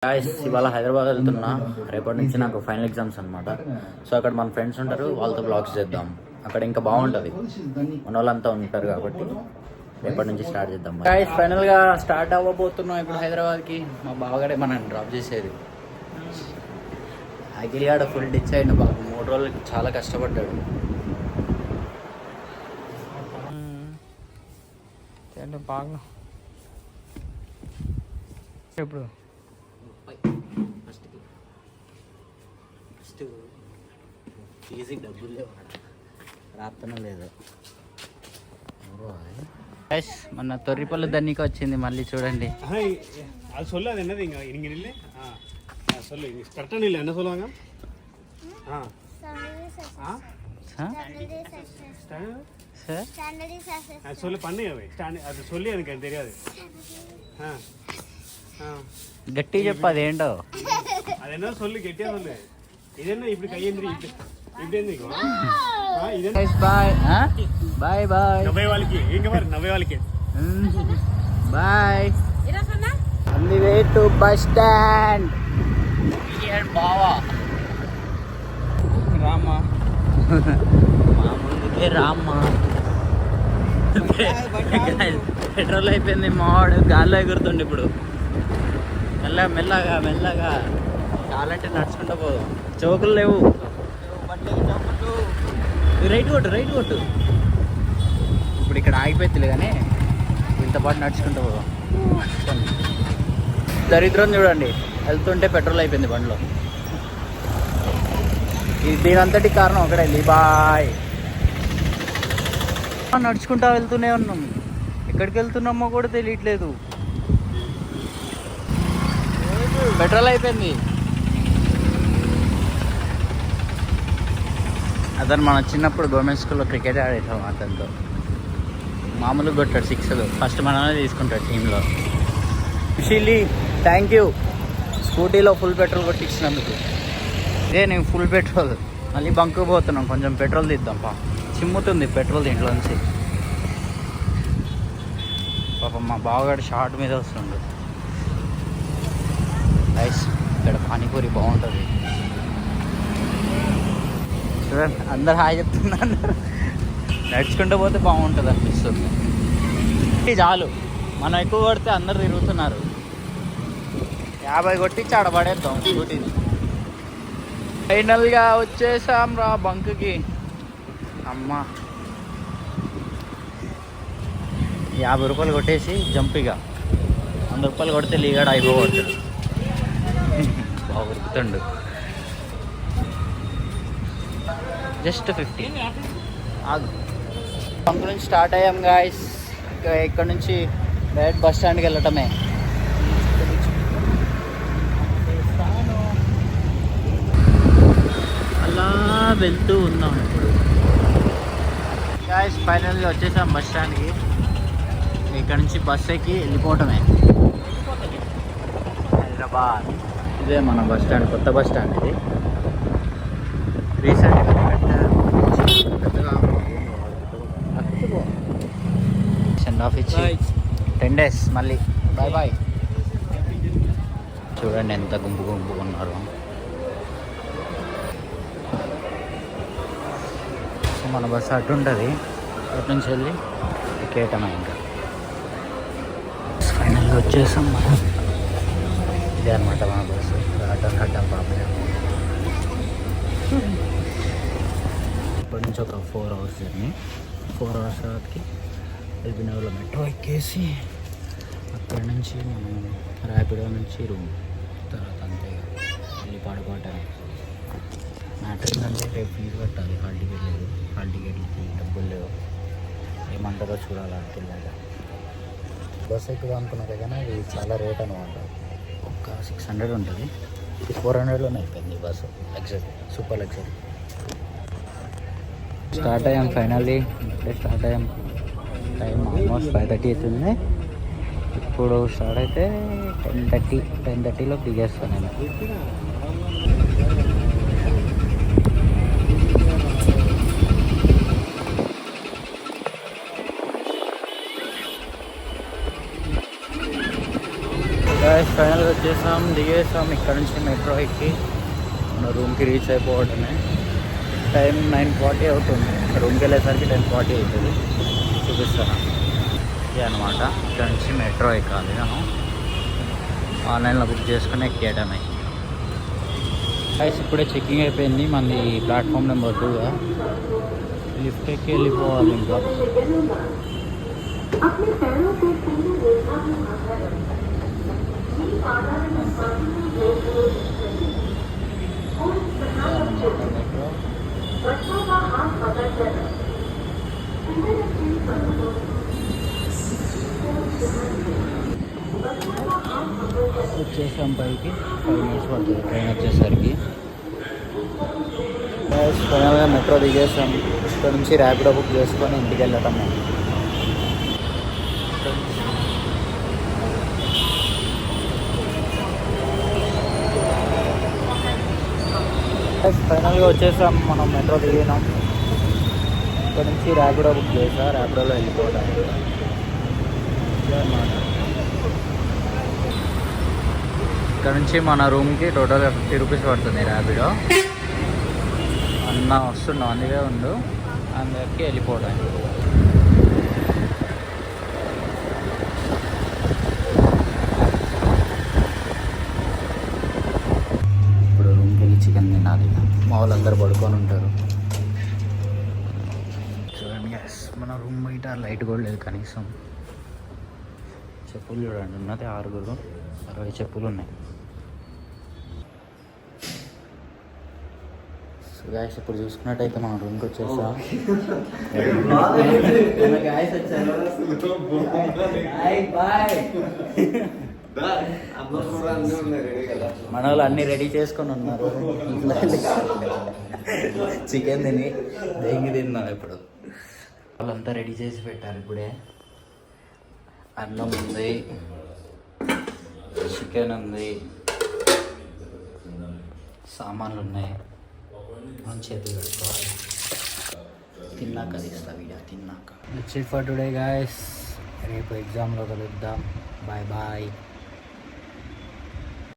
ఇవాళ హైదరాబాద్ వెళ్తున్నా. రేపటి నుంచి నాకు ఫైనల్ ఎగ్జామ్స్ అనమాట. సో అక్కడ మన ఫ్రెండ్స్ ఉంటారు, వాళ్ళతో బ్లాగ్స్ చేద్దాం. అక్కడ ఇంకా బాగుంటుంది, మన వాళ్ళంతా ఉంటారు కాబట్టి రేపటి నుంచి స్టార్ట్ చేద్దాం. ఫైనల్గా స్టార్ట్ అవ్వబోతున్నాం ఇప్పుడు హైదరాబాద్కి. మా బావగాడే మనం డ్రాప్ చేసేది. అఖిల్ ఫుల్ డిచ్ అయ్యిండు బాబు. 3 రోజులకి చాలా కష్టపడ్డాడు. బాగా ఇప్పుడు ఫస్ట్ ఫీజుకి డబ్బులు లేవు, రాత్తనం లేదు. మొన్న తొర్రిపల్లి దన్నికి వచ్చింది, మళ్ళీ చూడండి. அது சொல்லாது என்னது இங்க இங்க நில்லு. சொல்லு கரெக்டா நில்லு. என்ன சொல்லுவாங்க? சொல்லு பண்ணு அது சொல்லி எனக்கு தெரியாது. గట్టి చెప్పు అదేంటో. అదేనా சொல்லு గట్టిగా சொல்லு. ఇదేనా ఇప్పుడు కయ్యింది ఇప్పుడు ఎందుకు? Bye bye bye. నవ్వే వాళ్ళకి ఇంకా మరి నవ్వే వాళ్ళకి bye. On the way to bus stand. Here బావా రామా మా ముందుకే రామ్మా. పెట్రోల్ అయిపోయింది, మావాడు గాల్లో ఎగురుతుండే. ఇప్పుడు మెల్లగా మెల్లగా మెల్లగా కావాలంటే నడుచుకుంటూ పోదు. చౌకులు లేవు. రైట్ కొట్టు రైట్ కొట్టు. ఇప్పుడు ఇక్కడ ఆగిపోతుంది కానీ వీళ్ళతో పాటు నడుచుకుంటూ పోదాం. దరిద్రం చూడండి, వెళ్తుంటే పెట్రోల్ అయిపోయింది బండిలో. దీనంతటి కారణం ఒకటే, బాయ్. నడుచుకుంటా వెళ్తూనే ఉన్నాం. ఎక్కడికి వెళ్తున్నామో కూడా తెలియట్లేదు. పెట్రోల్ అయిపోయింది. అతను మన చిన్నప్పుడు గవర్నమెంట్ స్కూల్లో క్రికెట్ ఆడేసాం. అతనితో మామూలుగా కొట్టాడు 6లు. ఫస్ట్ మనమే తీసుకుంటాడు టీంలో. షిల్లీ థ్యాంక్ యూ, స్కూటీలో ఫుల్ పెట్రోల్ కొట్టించినందుకు. ఇదే నేను ఫుల్ పెట్రోల్. మళ్ళీ బంకు పోతున్నాం, కొంచెం పెట్రోల్ తీద్దాం. చిమ్ముతుంది పెట్రోల్ దీంట్లోంచి. పాపం మా బావగాడు షార్ట్ మీద వస్తుండు. రైస్ ఇక్కడ పానీపూరి బాగుంటుంది చూడండి. అందరు హాయ్ చెప్తున్నారు. నడుచుకుంటూ పోతే బాగుంటుంది అనిపిస్తుంది. చాలు, మనం ఎక్కువ కొడితే అందరు తిరుగుతున్నారు. 50 కొట్టించి ఆడపడేద్దాం స్కూటీని. ఫైనల్గా వచ్చేసాం రా బంకుకి. అమ్మా 50 రూపాయలు కొట్టేసి జంపిగా 100 రూపాయలు కొడితే లీగాడు అయిపోగొట్టాడు. బాగా ఉరుకుతుండు. జస్ట్ 50. బంకు నుంచి స్టార్ట్ అయ్యాం గాయస్. ఇక్కడ నుంచి డైరెక్ట్ బస్ స్టాండ్కి వెళ్ళటమే. అలా వెళ్తూ ఉన్నాం ఇప్పుడు. గాయస్ ఫైనల్గా వచ్చేసాం బస్ స్టాండ్కి. ఇక్కడ నుంచి బస్ ఎక్కి వెళ్ళిపోవటమే హైదరాబాద్. ఇదే మన బస్ స్టాండ్, కొత్త బస్ స్టాండ్ ఇది. రీసెంట్గా సెండ్ ఆఫ్ ఇచ్చి 10 days మళ్ళీ బాయ్ బాయ్. చూడండి ఎంత గుంపు గుంపుగా ఉన్నారు. సో మన బస్సు అటు ఉంటుంది, అటు నుంచి వెళ్ళి ఎక్కేయటమే. ఇంకా ఫైనల్గా వచ్చేసాం మనం. ఇదే అనమాట మన బస్సు. అడ్డం పాపం. ఇప్పటి నుంచి ఒక 4 hours జర్నీ. 4 hours తర్వాతకి ఎల్బీనగర్లో మెట్రో ఎక్కేసి అక్కడి నుంచి మనం ర్యాపిడో నుంచి రూమ్. తర్వాత అంతేగా మళ్ళీ పడుకోవటానికి. మ్యాటర్ ఏంటంటే రేపు ఫీజు కట్టాలి. హాల్ టికెట్ లేదు, హాల్ టికెట్లకి డబ్బులు లేవు. ఏమంటారో చూడాలంటే బస్ ఎక్కువ అనుకున్నాక కానీ అది చాలా రేట్ అనమాట. ఒక 600 ఉంటుంది. 400లోనే అయిపోయింది bus. Luxury, super luxury. Start అయ్యాం ఫైనల్లీ. ఇప్పుడే స్టార్ట్ అయ్యాం. టైం ఆల్మోస్ట్ 5:30 అవుతుంది. ఇప్పుడు స్టార్ట్ అయితే 10:30లో దిగేస్తాను నేను. ఫైనల్గా వచ్చేసాం, దిగేసాం. ఇక్కడ నుంచి మెట్రో ఎక్కి మన రూమ్కి రీచ్ అయిపోవడమే. టైం 9:40 అవుతుంది. రూమ్కి వెళ్ళేసరికి 10:40 అవుతుంది. చూపిస్తాను ఇదే అనమాట. ఇక్కడ నుంచి మెట్రో ఎక్కాలి. నేను ఆన్లైన్లో బుక్ చేసుకుని ఎక్కేయడమే. గైస్ ఇప్పుడే చెక్కింగ్ అయిపోయింది. మనది ప్లాట్ఫామ్ నెంబర్ 2గా. లిఫ్ట్ ఎక్కి వెళ్ళిపోవాలి ఇంకా. వచ్చేసాం పైకి. 5 minutes పడుతుంది ట్రైన్ వచ్చేసరికి. ఫైనల్గా మెట్రో దిగేసాం. ఇక్కడ నుంచి ర్యాపిడో బుక్ చేసుకొని ఇంటికి వెళ్ళటం. ఫైనల్గా వచ్చేసాం. మనం మెట్రో దిగినాం. ఇక్కడ నుంచి ర్యాపిడో బుక్ చేసా. ర్యాపిడోలో వెళ్ళిపోవడం అన్నమాట. ఇక్కడ నుంచి మన రూమ్కి టోటల్గా 50 రూపీస్ పడుతుంది ర్యాపిడో. అన్న వస్తున్నాం, అందుకే ఉండు, అందరికి వెళ్ళిపోవడం. ఇప్పుడు రూమ్కి వెళ్ళి చికెన్ తినాలి. మా వాళ్ళందరూ పడుకొని ఉంటారు. చూడండి గ్యాస్, మన రూమ్ బయట లైట్ కూడా లేదు కనీసం. చెప్పులు చూడండి, ఉన్నది 60 చెప్పులు ఉన్నాయి. సో గ్యాస్ ఇప్పుడు చూసుకున్నట్టయితే మనం రూమ్కి వచ్చేసాం. మన వాళ్ళు అన్నీ రెడీ చేసుకొని ఉన్నారు. చికెన్ తిని దెంగి తిన్నాం. ఇప్పుడు వాళ్ళంతా రెడీ చేసి పెట్టారు. ఇప్పుడే అన్నం ఉంది, చికెన్ ఉంది, సామాన్లు ఉన్నాయి. మనం చేతులు కట్టుకోవాలి. తిన్నాక తీస్తా వీడియో. తిన్నాక. That's it for today guys. రేపు ఎగ్జామ్లో కలుద్దాం. Bye bye.